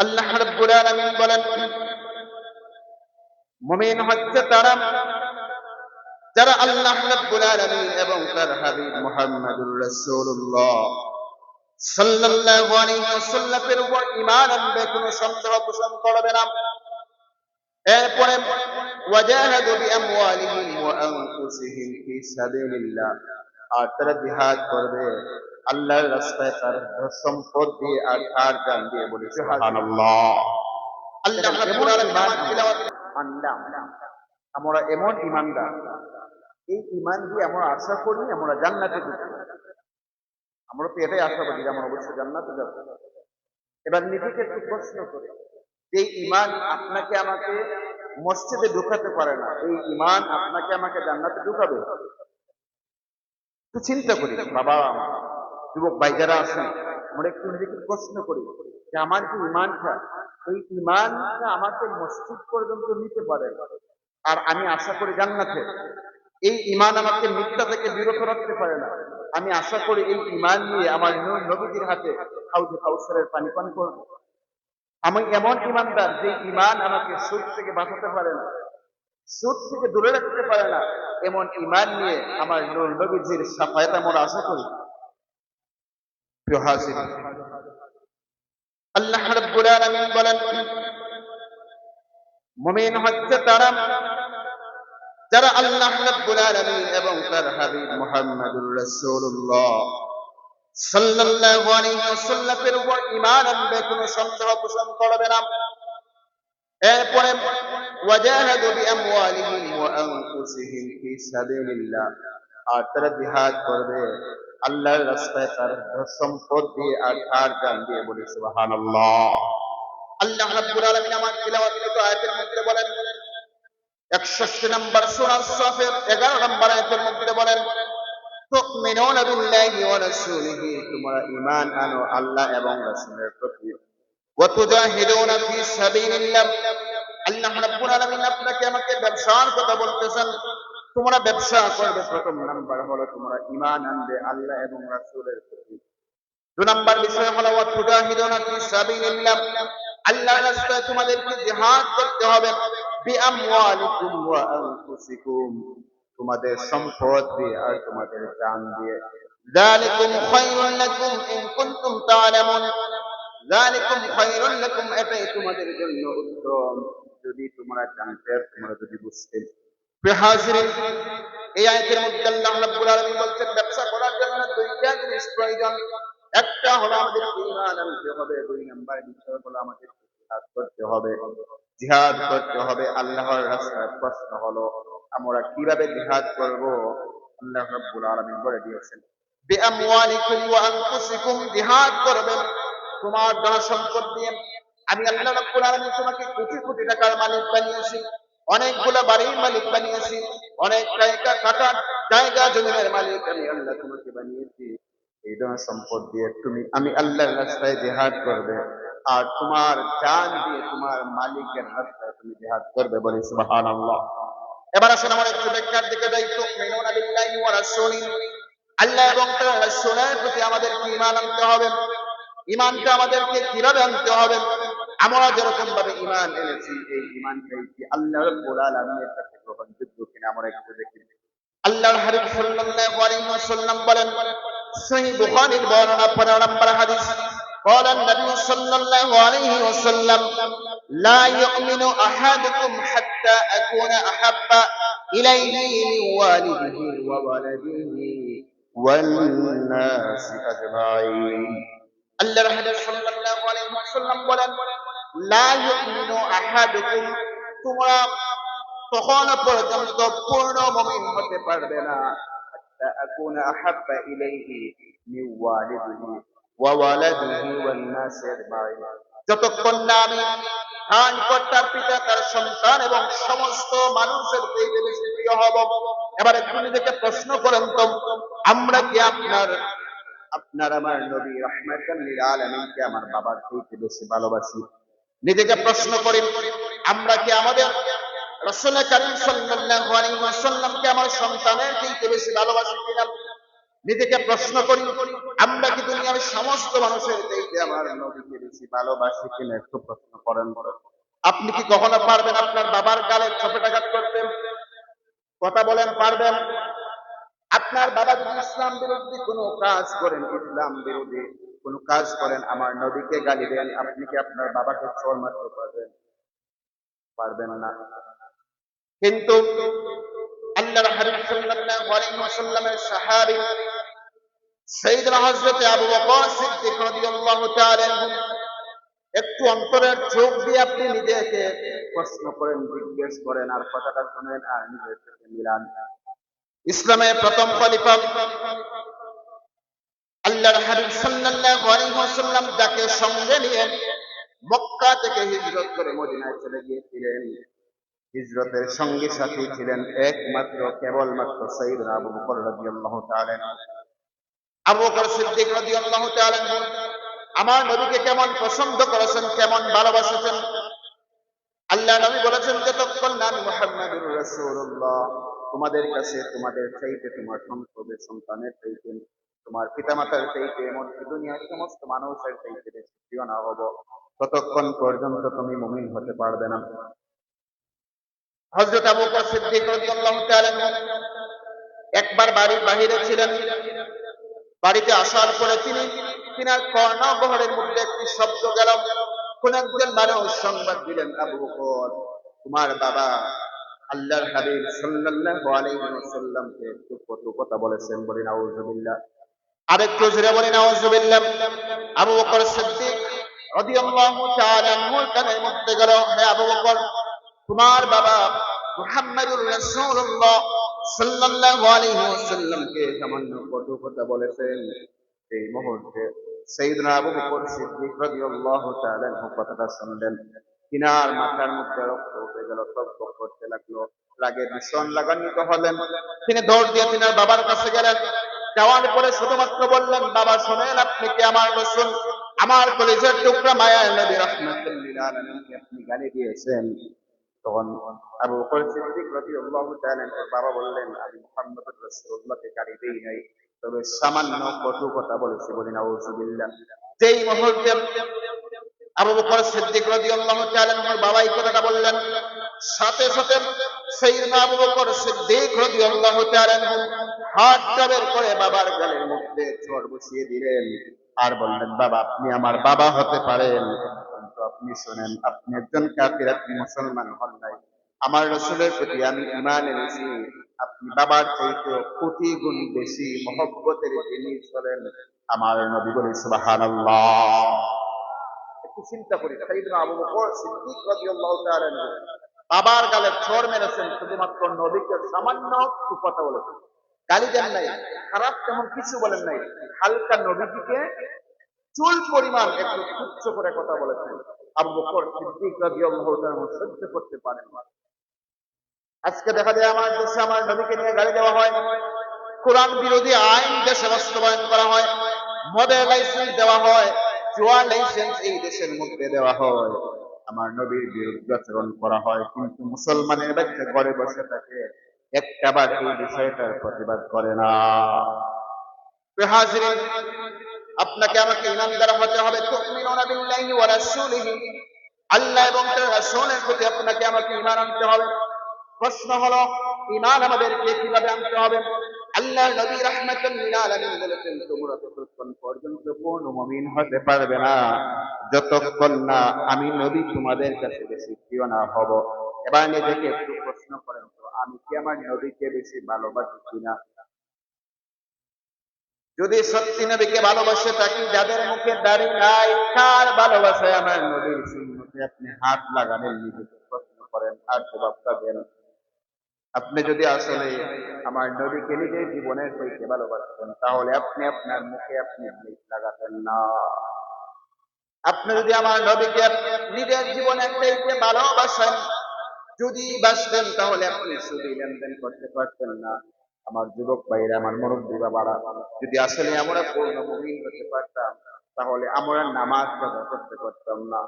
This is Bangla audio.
আল্লাহ রাব্বুল আলামিন বলেন, মুমিন হচ্ছে তারা যারা আল্লাহ রাব্বুল আলামিন এবং তার হাবিব মুহাম্মদুর রাসূলুল্লাহ সাল্লাল্লাহু আলাইহি ওয়াসাল্লামের উপর ঈমান আনবে, কোনো সন্দেহ পোষণ করবে না। এরপরে ওয়াজাহাদু বিআমওয়ালিহিম ওয়া আনফুসিহিম ফি সাবিলিল্লাহ, আর তারা জিহাদ করবে আল্লাহর রাস্তায় তার সম্পদ দিয়ে আর তার জান দিয়ে। বলি সুবহানাল্লাহ। আল্লাহ রাব্বুল আলামিন তিলাওয়াত আনলাম, আমরা এমন ঈমানদার, এই ঈমান দিয়ে আমরা আশা করি আমরা জান্নাতে যাব। আমরা তো এটাই আশা করি যে আমরা অবশ্যই জান্নাতে যাব। এবার নিজেকে একটু প্রশ্ন করি, এই ঈমান আপনাকে আমাকে মসজিদে ঢুকাতে পারে না, এই ঈমান আপনাকে আমাকে জান্নাতে ঢুকাবে? একটু চিন্তা করি বাবা, যুবক ভাই যারা আছেন, আমরা একটু নিজেকে প্রশ্ন করি যে আমার যে ঈমানটা, এই ঈমানটা আমাকে মসজিদ পর্যন্ত নিতে পারে আর আমি আশা করি জান্নাতে। এই ঈমান আমাকে মিথ্যা থেকে বিরত রাখতে পারে না, আমি আশা করি এই ঈমান নিয়ে আমার নবীজির হাতে হাউজে কাউসারের পানি পান করব। আমি এমন ঈমানদার যে ঈমান আমাকে সুদ থেকে বাঁচাতে পারে না, সুদ থেকে দূরে রাখতে পারে না, এমন ঈমান নিয়ে আমার নবীজির শাফায়াত আমরা আশা করি। প্রিয় হাজির, আল্লাহ রাব্বুল আলামিন বলেন, মুমিন হচ্ছে তারা যারা আল্লাহ রাব্বুল আলামিন এবং তার হাবিব মুহাম্মদুর রাসূলুল্লাহ সাল্লাল্লাহু আলাইহি ওয়াসাল্লামের উপর ঈমান আনবে, কোনো সন্দেহ পোষণ করবে না। এরপরে ওয়াজাহাদু বিআমওয়ালিহিম ওয়া আনফুসিহিম ফি সাবিলিল্লাহ, আর তারা জিহাদ করবে আল্লাহর রাস্তায় তার সম্পদ দিয়ে আর তার জান দিয়ে। বলি সুবহানাল্লাহ। আল্লাহ রাব্বুল আলামিন আমার তিলাওয়াতকৃত আয়াতের মধ্যে বলেন, 61 নম্বর সূরা সাফের 11 নম্বর আয়াতের মধ্যে বলেন, তুমিনুনা বিল্লাহি ওয়া রাসূলিহি, তোমরা ঈমান আনো আল্লাহ এবং রাসূলের প্রতি, ওয়া তুজাহিদুনা ফি সাবিলিল্লাহ। আল্লাহ রাব্বুল আলামিন আপনাকে আমাকে ব্যবসার কথা বলতেছেন, তোমরা ব্যবসা করবে। প্রথম নাম্বার হলো তোমরা ঈমান আনবে আল্লাহ এবং রাসূলের প্রতি। 2 নাম্বার বিষয় হলো ওয়া তুজাহিদুনা ফি সাবিলিল্লাহ, আল্লাহর রাস্তায় তোমাদেরকে জিহাদ করতে হবে। বিআমওয়ালিকুম ওয়া আনফুসিকুম, তোমাদের সম্পদ দিয়ে আর তোমাদের জান দিয়ে। যালিকুম খায়রুল লাকুম ইন কুনতুম তা'লামুন, যালিকুম খায়রুল লাকুম, এটাই তোমাদের জন্য উত্তম যদি তোমরা জানতে, তোমরা যদি বুঝতে। প্রিয় হাজিরিন, এই আয়াতের মধ্যে আল্লাহ রাব্বুল আলামিন বলছেন ব্যবসা করার জন্য দুইটা জিনিস প্রয়োজন। একটা হলো আমাদের ঈমান আনতে হবে, 2 নাম্বার বিষয় হলো আমাদের জিহাদ করতে হবে। জিহাদ করতে হবে আল্লাহর রাস্তায়। প্রশ্ন হলো আমরা কিভাবে জিহাদ করব? আল্লাহ রাব্বুল আলামিন বলে দিয়েছেন, বিআমওয়ালিকুম ওয়া আনফুসিকুম, জিহাদ করবেন তোমার ধন সম্পদ দিয়ে। আমি আল্লাহ রাব্বুল আলামিন তোমাকে কোটি কোটি টাকার মালিক বানিয়েছি, অনেকগুলো বাড়ির মালিক বানিয়েছি, অনেক কাটার জায়গা জমিনের মালিক আমি আল্লাহ তোমাকে বানিয়েছি। এই ধন সম্পদ দিয়ে তুমি আমি আল্লাহর রাস্তায় জিহাদ করবে, আর তোমার জান দিয়ে তোমার মালিকের রাস্তায় তুমি জিহাদ করবে। বলি সুবহানাল্লাহ। এবার আসলে আমরা একটু ব্যাখ্যার দিকে যাই। তুমিনুনা বিল্লাহি ওয়া রাসূলিহি, আল্লাহ এবং তার রাসূলের প্রতি আমাদেরকে ঈমান আনতে হবে। ঈমানটা আমাদেরকে কিভাবে আনতে হবে? আমরা যেরকম ভাবে ঈমান এনেছি, এই ঈমানটাই কি আল্লাহ রাব্বুল আলামিনের কাছে গ্রহণযোগ্য কিনা আমরা একটু দেখি। আল্লাহর হাবিব সাল্লাল্লাহু আলাইহি ওয়াসাল্লাম বলেন, সহিহ বুখারীর বর্ণনা 15 নম্বর হাদিস, قال النبي صلى الله عليه وسلم لا يؤمن أحدكم حتى أكون أحب إليه من والده وولده والناس أجمعين। আল্লাহর হাবিব সাল্লাল্লাহু আলাইহি ওয়াসাল্লাম বলেন, লা ইউমিনু আহাদুকুম, তোমরা তখন পর্যন্ত পূর্ণ মুমিন হতে পারবে না হাত্তা আকুনা আহাব্বা ইলাইহি মিন ওয়ালিদিহি ওয়া ওয়ালাদিহি ওয়ান নাস আজমাইন, যতক্ষণ না আমি তার পিতা, তার সন্তান এবং সমস্ত মানুষের চাইতে বেশি প্রিয় হব। এবার একটু নিজেকে প্রশ্ন করেন তো, আমরা কি আপনার আমার নবী রাহমাতাল লিল আলামিনকে আমার বাবার চাইতে বেশি ভালোবাসি? নিজেকে প্রশ্ন করি, আমরা কি আমাদের রাসূল কারীম সাল্লাল্লাহু আলাইহি ওয়াসাল্লামকে আমার সন্তানের চাইতে বেশি ভালোবাসি কিনা? নিজেকে প্রশ্ন করি, আমরা কি দুনিয়ার সমস্ত মানুষের চাইতে আমার নবীকে বেশি ভালোবাসি কিনা একটু প্রশ্ন করেন। আপনি কি কখনো পারবেন আপনার বাবার গালে চপেটাঘাত করতে? কথা বলেন, পারবেন? আপনার বাবা যদি ইসলাম বিরোধী কোনো কাজ করেন, ইসলাম বিরোধী কোনো কাজ করেন, আমার নবীকে গালি দেন, আপনি কি আপনার বাবাকে চোর মারতে পারবেন? পারবেন না। কিন্তু আল্লাহর হাবিব সাল্লাল্লাহু আলাইহি ওয়াসাল্লামের সাহাবী সাইয়েদনা হযরত আবু বকর সিদ্দিক রাদিয়াল্লাহু তাআলা একটু অন্তরের চোখ দিয়ে আপনি নিজেকে প্রশ্ন করেন, জিজ্ঞেস করেন, আর কথাটা শুনেন আর নিজের সাথে মিলান। ইসলামের প্রথম খলিফা আল্লাহর হাবিব সাল্লাল্লাহু আলাইহি ওয়াসাল্লাম যাকে সঙ্গে নিয়ে মক্কা থেকে হিজরত করে মদিনায় চলে গিয়েছিলেন, হিজরতের সঙ্গী সাথী ছিলেন একমাত্র কেবলমাত্র সাইয়েদনা আবু বকর রাদিয়াল্লাহু তাআলা। আবু বকর সিদ্দিক রাদিয়াল্লাহু তাআলা আমার নবীকে কেমন পছন্দ করেছেন, কেমন ভালোবাসেছেন। আল্লাহ নবী বলেছেন, যতক্ষণ না আমি মুহাম্মাদুর রাসূলুল্লাহ তোমাদের কাছে তোমাদের চাইতে, তোমার সম্পদের সন্তানের চাইতে, তোমার পিতামাতার চাইতে, এমনকি দুনিয়ার সমস্ত মানুষের চাইতে বেশি প্রিয় না হব, ততক্ষণ পর্যন্ত তুমি মুমিন হতে পারবে না। হযরত আবু বকর সিদ্দিক রাদিয়াল্লাহু তাআলা একবার বাড়ির বাহিরে ছিলেন, বাড়িতে আসার পরে তিনার কর্ণগহরের মধ্যে একটি শব্দ গেল। কোন একজন মানুষ সংবাদ দিলেন, আবু বকর তোমার বাবা আল্লাহর হাবিব সাল্লাল্লাহু আলাইহি ওয়াসাল্লামকে একটু কটু কথা বলেছেন। বলি নাউযুবিল্লাহ। আরেকটু জোরে বলি নাউযুবিল্লাহ। আবু বকর সিদ্দিক রাদিয়াল্লাহু তাআলা আনহুর কানের মধ্যে গেল, হে আবু বকর তোমার বাবা মুহাম্মাদুর রাসূলুল্লাহ সাল্লাল্লাহু আলাইহি ওয়াসাল্লামকে সামান্য কটু কথা বলেছেন। এই মুহূর্তে সাইয়েদনা আবু বকর সিদ্দিক রাদিয়াল্লাহু তাআলা আনহু কথাটা শুনলেন, তিনার মাথার মধ্যে রক্ত উঠে গেল, টকবক করতে লাগলো, রাগে ভীষণ লাগান্বিত হলেন। তিনি দৌড় দিয়ে তিনার বাবার কাছে গেলেন, যাওয়ার পরে শুধুমাত্র বললেন, বাবা শোনেন, আপনি কি আমার রাসূল, আমার কলিজার টুকরা মায়ার নবী রাহমাতুল লিল আলামিনকে আপনি গালি দিয়েছেন। তখন আবু বকর সিদ্দিক রাদিয়াল্লাহু তাআলা বাবা বললেন, আমি মুহাম্মদুর রাসূলুল্লাহকে গালি দেই নাই, তবে সামান্য কটু কথা বলেছি। বলি নাউযুবিল্লাহ। যেই মুহূর্তে আবু বকর সিদ্দিক রাদিয়াল্লাহু তাআলা আনহুর বাবা এই কথাটা বললেন, সাথে সাথে সাইয়েদনা আবু বকর সিদ্দিক রাদিয়াল্লাহু তাআলা আনহু হাতটা বের করে বাবার গালের মধ্যে চড় বসিয়ে দিলেন আর বললেন, বাবা আপনি আমার বাবা হতে পারেন, কিন্তু আপনি শুনেন, আপনি একজন কাফির, আপনি মুসলমান হন নাই। আমার রাসূলের প্রতি আমি ঈমান এনেছি, আপনি বাবার চাইতে কোটি গুণ বেশি মহব্বতের জিনিস হলেন আমার নবী। বলি সুবহানাল্লাহ। একটু চিন্তা করি, সাইয়েদনা আবু বকর সিদ্দিক রাদিয়াল্লাহু তাআলা আনহু বাবার গালে চড় মেরেছেন শুধুমাত্র নবীকে সামান্য একটু কথা বলেছেন, গালি দেন নাই, খারাপ তেমন কিছু বলেন নাই, হালকা নবীজিকে চুল পরিমাণ একটু তুচ্ছ করে কথা বলেছেন। আবু বকর সিদ্দিক রাদিয়াল্লাহু তাআলা সহ্য করতে পারেন না। আজকে দেখা যায় আমার দেশে আমার নবীকে নিয়ে গালি দেওয়া হয়, কোরআন বিরোধী আইন দেশে বাস্তবায়ন করা হয়, মদের লাইসেন্স দেওয়া হয়, জুয়া লাইসেন্স এই দেশের মধ্যে দেওয়া হয়, আমার নবীর বিরুদ্ধে আচরণ করা হয়, কিন্তু মুসলমানের বাচ্চা ঘরে বসে থাকে, একটাবার এই বিষয়টার প্রতিবাদ করে না। হাজিরিন, আপনাকে আমাকে ঈমানদার হতে হবে। তুমিনুনা বিল্লাহি ওয়া রাসূলিহি, আল্লাহ এবং তার রাসূলের প্রতি আপনাকে আমাকে ঈমান আনতে হবে। প্রশ্ন হলো, ঈমান আমাদেরকে কিভাবে আনতে হবে? আল্লাহর নবী রাহমাতুল লিল আলামিন বলেছেন, তোমরা ততক্ষণ পর্যন্ত পূর্ণ মুমিন হতে পারবে না যতক্ষণ না আমি নবী তোমাদের কাছে বেশি প্রিয় না হব। এবার নিজেকে একটু প্রশ্ন করেন তো, আমি কি আমার নবীকে বেশি ভালোবাসি কিনা? যদি সত্যি নবীকে ভালোবাসে থাকি, যাদের মুখে দাড়ি নাই, কার ভালোবাসায় আমার নবীর সুন্নতে আপনি হাত লাগালেন? নিজেকে প্রশ্ন করেন আর জবাব পাবেন। আপনি যদি আসলে আমার নবীকে নিজের জীবনের চাইতে ভালোবাসতেন, তাহলে আপনি আপনার মুখে আপনি লাগাতেন না। আপনি যদি আমার নবীকে নিজের জীবনের চাইতে ভালোবাসেন, যদি বাসতেন, তাহলে আপনি শুধু লেনদেন করতে পারতেন না। আমার যুবক ভাইরা, আমার মুরব্বী বাবারা, যদি আসলে আমরা পূর্ণ মুমিন হতে পারতাম, তাহলে আমরা নামাজ রোজা করতে পারতাম না।